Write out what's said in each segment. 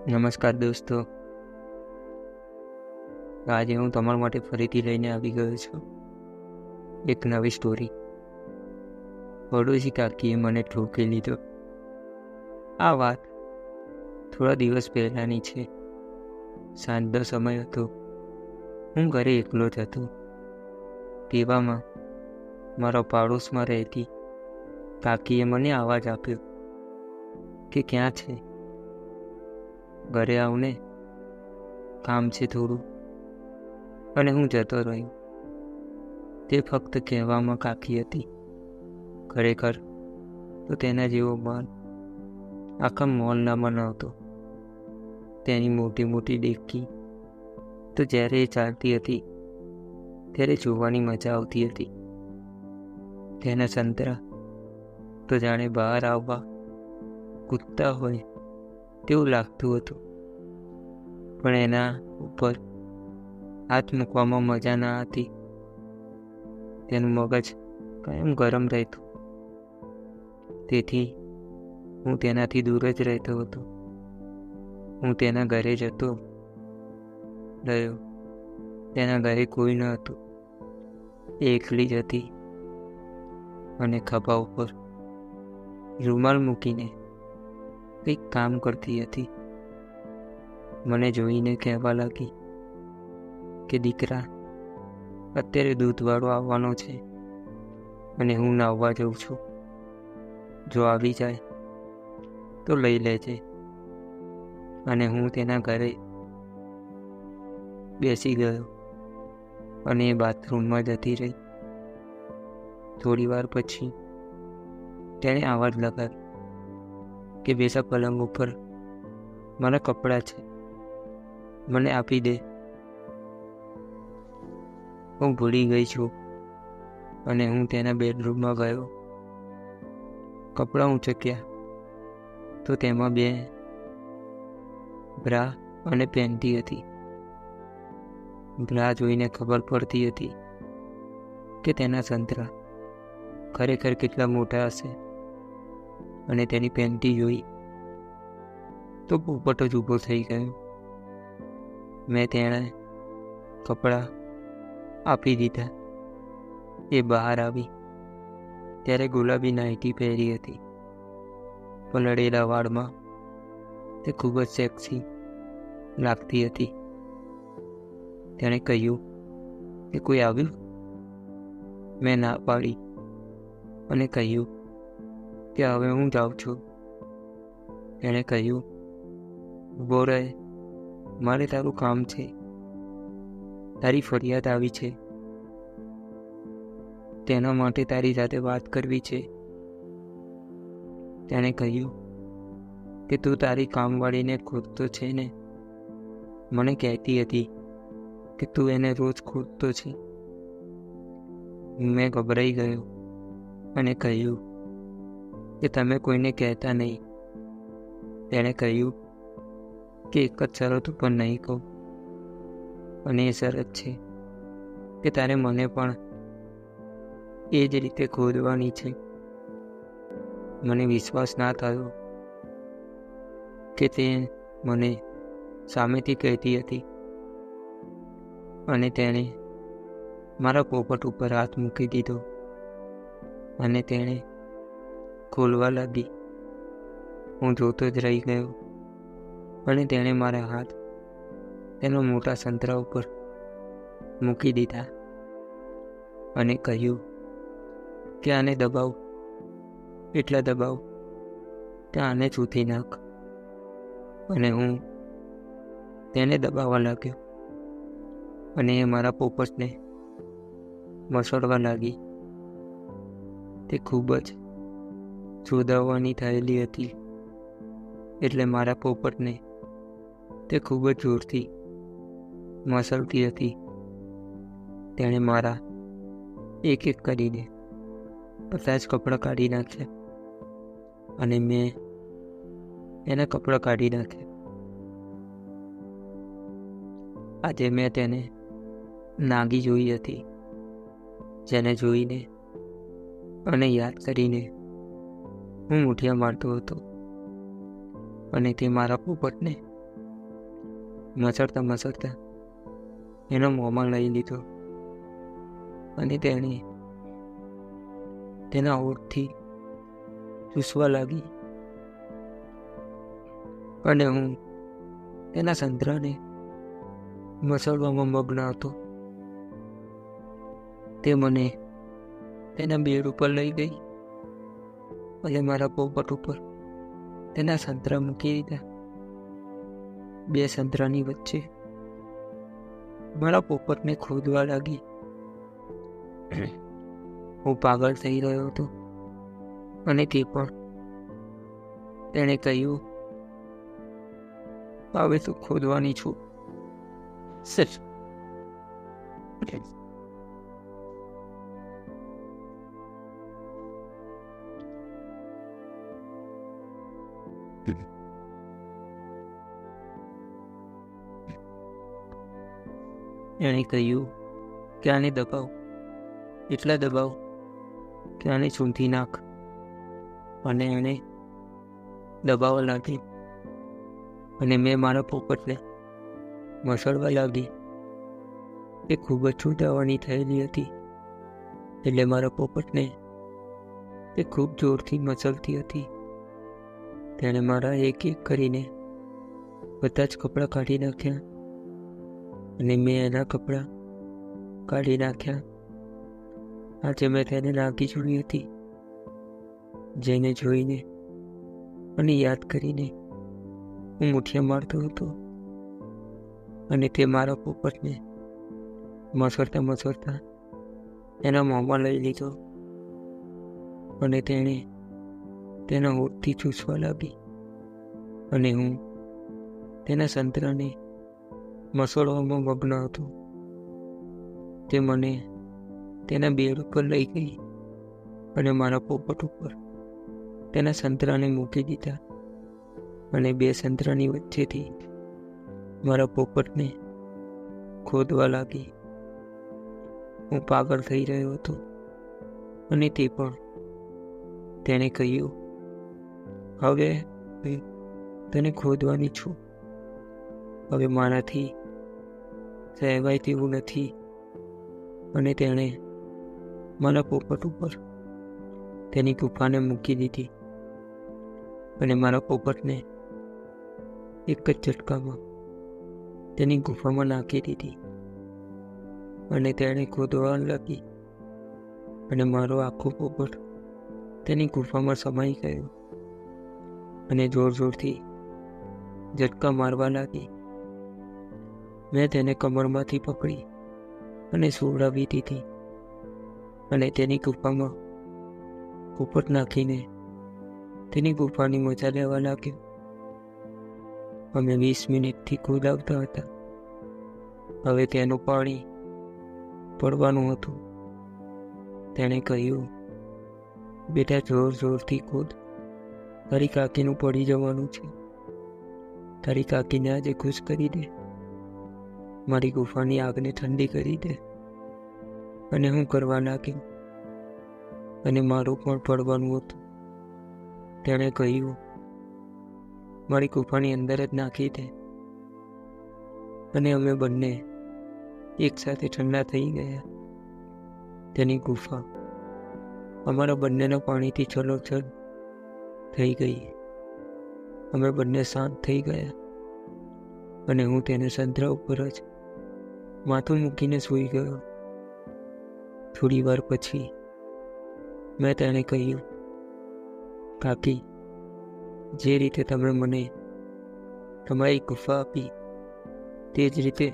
નમસ્કાર દોસ્તો, આજે હું તમારા માટે ફરીથી લઈને આવી ગયો છું એક નવી સ્ટોરી. પડોશી કાકીએ મને ઠોકી લીધો. આ વાત થોડા દિવસ પહેલાંની છે. સાંજનો સમય હતો. હું ઘરે એકલો જ હતો. તેવામાં મારા પાડોશમાં રહેતી કાકીએ મને અવાજ આપ્યો કે ક્યાં છે, ઘરે આવને, કામ છે થોડું. અને હું જતો રહ્યો. તે ફક્ત કહેવામાં કાકી હતી. ખરેખર તો તેના જેવો બાલ આખા મોહલ્લામાં ન હતો. તેની મોટી મોટી ડેકી તો જ્યારે એ ચાલતી હતી ત્યારે જોવાની મજા આવતી હતી. તેના સંતરા તો જાણે બહાર આવવા કૂદતા હોય તેવું લાગતું હતું. પણ એના ઉપર હાથ મૂકવામાં મજા ન હતી. તેનું મગજ કાયમ ગરમ રહેતું. તેથી હું તેનાથી દૂર જ રહેતો હતો. હું તેના ઘરે જતો રહ્યો. તેના ઘરે કોઈ ન હતું. એ એકલી જ હતી અને ખભા ઉપર રૂમાલ મૂકીને કંઈક કામ કરતી હતી. મને જોઈને કહેવા લાગી કે દીકરા, અત્યારે દૂધવાળો આવવાનો છે અને હું નાહવા જઉં છું. જો આવી જાય તો લઈ લેજે. અને હું તેના ઘરે બેસી ગયો અને એ બાથરૂમમાં જતી રહી. થોડી વાર પછી તેણે અવાજ લગાવ્યો કે બેસા પલંગ ઉપર, મારા કપડાં છે, મને આપી દે. હું ભૂલી ગઈ છું અને હું તેના બેડરૂમમાં ગયો. કપડાં ઊંચક્યા તો તેમાં 2 બ્રા અને પેન્ટી હતી. બ્રા જોઈને ખબર પડતી હતી કે તેના સંતરા ખરેખર કેટલા મોટા હશે. અને તેની પેન્ટી જોઈ તો પોપટ જ ઊભો થઈ ગયો. મેં તેણે કપડાં આપી દીધા. એ બહાર આવી ત્યારે ગુલાબી નાઇટી પહેરી હતી. પલળેલા વાળમાં તે ખૂબ જ સેક્સી લાગતી હતી. તેણે કહ્યું કે કોઈ આવ્યું? મેં ના પાડી અને કહ્યું કે હવે હું જાઉં છું. તેણે કહ્યું, ઊભો રહે, મારે તારું કામ છે. તારી ફરિયાદ આવી છે, તેના માટે તારી સાથે વાત કરવી છે. તેણે કહ્યું કે તું તારી કામવાળીને ખોદતો છે ને? મને કહેતી હતી કે તું એને રોજ ખોદતો છે. મેં ગભરાઈ ગયો અને કહ્યું કે તમે કોઈને કહેતા નહીં. તેણે કહ્યું કે એક જ શરત ઉપર નહીં કહું, અને એ શરત છે કે તારે મને પણ એ જ રીતે ખોદવાની છે. મને વિશ્વાસ ના થયો કે તે મને સામેથી કહેતી હતી. અને તેણે મારા પોપટ ઉપર હાથ મૂકી દીધો અને તેણે ખોલવા લાગી. હું જોતો જ રહી ગયો અને તેણે મારા હાથ તેના મોટા સંતરા ઉપર મૂકી દીધા અને કહ્યું કે આને દબાવ, એટલા દબાવ કે આને ચૂથી નાખ. અને હું તેને દબાવવા લાગ્યો અને એ મારા પોપટને મસળવા લાગી. તે ખૂબ જ ચોદાવવાની થયેલી હતી, એટલે મારા પોપટને તે ખૂબ જ જોરથી મસળતી હતી. તેણે મારા એક એક કરીને બધા જ કપડાં કાઢી નાખ્યા અને મેં એના કપડાં કાઢી નાખ્યા. આજે મેં તેને નાગી જોઈ હતી, જેને જોઈને અને યાદ કરીને હું મુઠિયા મારતો હતો અને તે મારા પોપટને મસળતા મસળતા એનો મોંમાં લઈ લીધો અને તેણે તેના હોઠથી ચૂસવા લાગી અને હું તેના સંતરાને મસળવામાં મગ્ન હતો. તે મને તેના બેડ ઉપર લઈ ગઈ અને મારા પોપટ ઉપર તેના સંતરા મૂકી દીધા. બે સંતરાની વચ્ચે મારા પોપટને ખોદવા લાગી. હું પાગલ થઈ રહ્યો હતો અને તે પણ. તેણે કહ્યું, હવે તો ખોદવાની છું. એણે કહ્યું કે આને દબાવ, એટલા દબાવ કે આને સૂંધી નાખ. અને એણે દબાવવા લાગી અને મેં મારા પોપટને મસળવા લાગી. એ ખૂબ જ છૂટાવાની થયેલી હતી એટલે મારા પોપટને એ ખૂબ જોરથી મસળતી હતી. તેણે મારા એક એક કરીને બધા જ કપડાં કાઢી નાખ્યા અને મેં એના કપડાં કાઢી નાખ્યા. આજે મેં તેને નાખી જોઈ હતી, જેને જોઈને અને યાદ કરીને હું મુઠિયા મારતો હતો. અને તે મારા પોપટને મસળતા મસળતા એના મોંમાં લઈ લીધો અને તેણે તેના હોઠથી ચૂસવા લાગી અને હું તેના સંતરાને મસળવામાં મગ્ન હતો. તે મને તેના બેડ ઉપર લઈ ગઈ અને મારા પોપટ ઉપર તેના સંતરાને મૂકી દીધા અને બે સંતરાની વચ્ચેથી મારા પોપટને ખોદવા લાગી. હું પાગલ થઈ રહ્યો હતો અને તે પણ. તેણે કહ્યું, હવે તને ખોદવાની છું. હવે મારાથી સહેવાય તેવું નથી. અને તેણે મારા પોપટ ઉપર તેની ગુફાને મૂકી દીધી અને મારા પોપટને એક જ ઝટકામાં તેની ગુફામાં નાખી દીધી. અને તેણે ખોદવા લાગી અને મારો આખો પોપટ તેની ગુફામાં સમાઈ ગયો અને જોર જોરથી ઝટકા મારવા લાગી. મેં તેને કમરમાંથી પકડી અને સુવડાવી દીધી અને તેની ગુફામાં પોપટ નાખીને તેની ગુફાની મજા લેવા લાગ્યો. અમે 20 મિનિટથી કૂદાવતા હતા. હવે તેનું પાણી પડવાનું હતું. તેણે કહ્યું, બેટા જોર જોરથી કૂદ, તારી કાકીનું પડી જવાનું છે. તારી કાકીને આજે ખુશ કરી દે, મારી ગુફાની આગને ઠંડી કરી દે. અને હું કરવા લાગ્યો અને મારું પણ પડવાનું હતું. તેણે કહ્યું, મારી ગુફાની અંદર જ નાખી દે. અને અમે બંને એકસાથે ઠંડા થઈ ગયા. તેની ગુફા અમારા બંનેના પાણીથી છલોછલ થઈ ગઈ. અમે બંને શાંત થઈ ગયા અને હું તેને સંતરા ઉપર જ માથું મૂકીને સૂઈ ગયો. થોડી વાર પછી મેં તેને કહ્યું, કાકી, જે રીતે તમે મને તમારી ગુફા આપી તે જ રીતે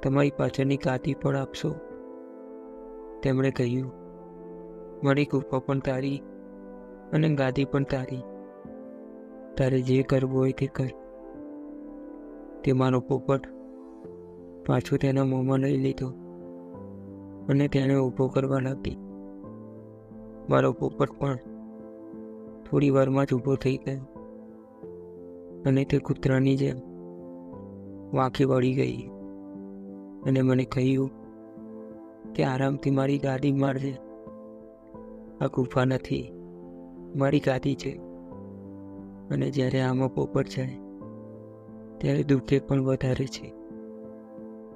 તમારી પાછળની ગાદી પણ આપશો. તેમણે કહ્યું, મારી ગુફા પણ તારી અને ગાદી પણ તારી. તારે જે કરવું હોય તે કર. તે મારો પોપટ પાછું તેના મોંમાં લઈ લીધો અને તેને ઊભો કરવા લાગી. મારો પોપટ પણ થોડી વારમાં જ ઊભો થઈ ગયો અને તે કૂતરાની જેમ વાંખી વળી ગઈ અને મને કહ્યું કે આરામથી મારી ગાદી મારજે. આ ગુફા નથી, મારી ગાદી છે. અને જ્યારે આમાં પોપટ જાય ત્યારે દુઃખે પણ વધારે છે.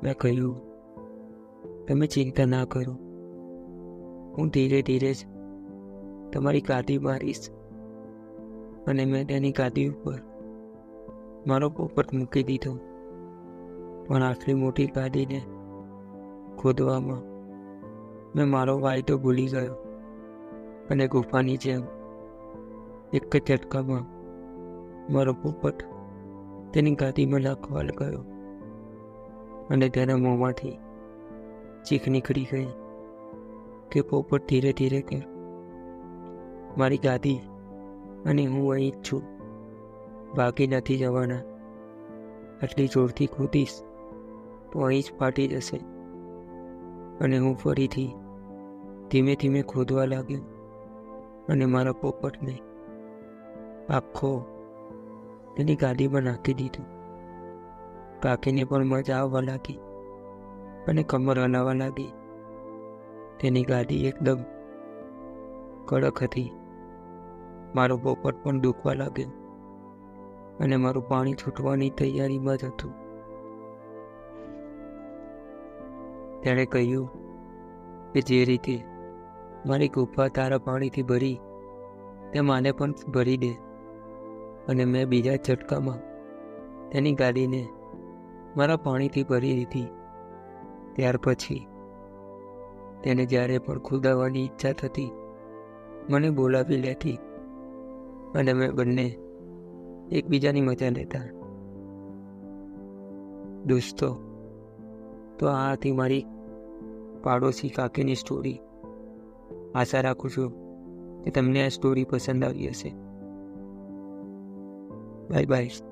મેં કહ્યું, તમે ચિંતા ના કરો, હું ધીરે ધીરે જ તમારી ગાદી મારીશ. અને મેં તેની ગાદી ઉપર મારો પોપટ મૂકી દીધો. પણ આટલી મોટી ગાદીને ખોદવામાં મેં મારો વાયદો ભૂલી ગયો અને ગુફાની જેમ એક જ ઝટકામાં મારો પોપટ તેની ગાદીમાં નાખવા ગયો અને તેના મોંમાંથી ચીખ નીકળી ગઈ કે પોપટ ધીરે ધીરે કર, મારી ગાદી અને હું અહીં જ છું, ભાગી નથી જવાના. આટલી જોરથી ખોદીશ તો અહીં જ ફાટી જશે. અને હું ફરીથી ધીમે ધીમે ખોદવા લાગ્યો અને મારા પોપટને આખો તેની ગાદીમાં નાખી દીધું. કાકીને પણ મજા આવવા લાગી અને કમર હલાવવા લાગી. તેની ગાદી એકદમ કડક હતી. મારો પોપટ પણ દુખવા લાગ્યો અને મારું પાણી છૂટવાની તૈયારીમાં જ હતું. તેણે કહ્યું કે જે રીતે મારી ગુફા તારા પાણીથી ભરી તે માને પણ ભરી દે. અને મેં બીજા ઝટકામાં તેની ગાદીને મારા પાણીથી ભરી દીધી. ત્યાર પછી તેને જ્યારે પણ ખોદાવવાની ઈચ્છા થતી મને બોલાવી લેતી અને અમે બંને એકબીજાની મજા લેતા. દોસ્તો, તો આ હતી મારી પાડોશી કાકીની સ્ટોરી. આશા રાખું છું કે તમને આ સ્ટોરી પસંદ આવી હશે. Bye bye.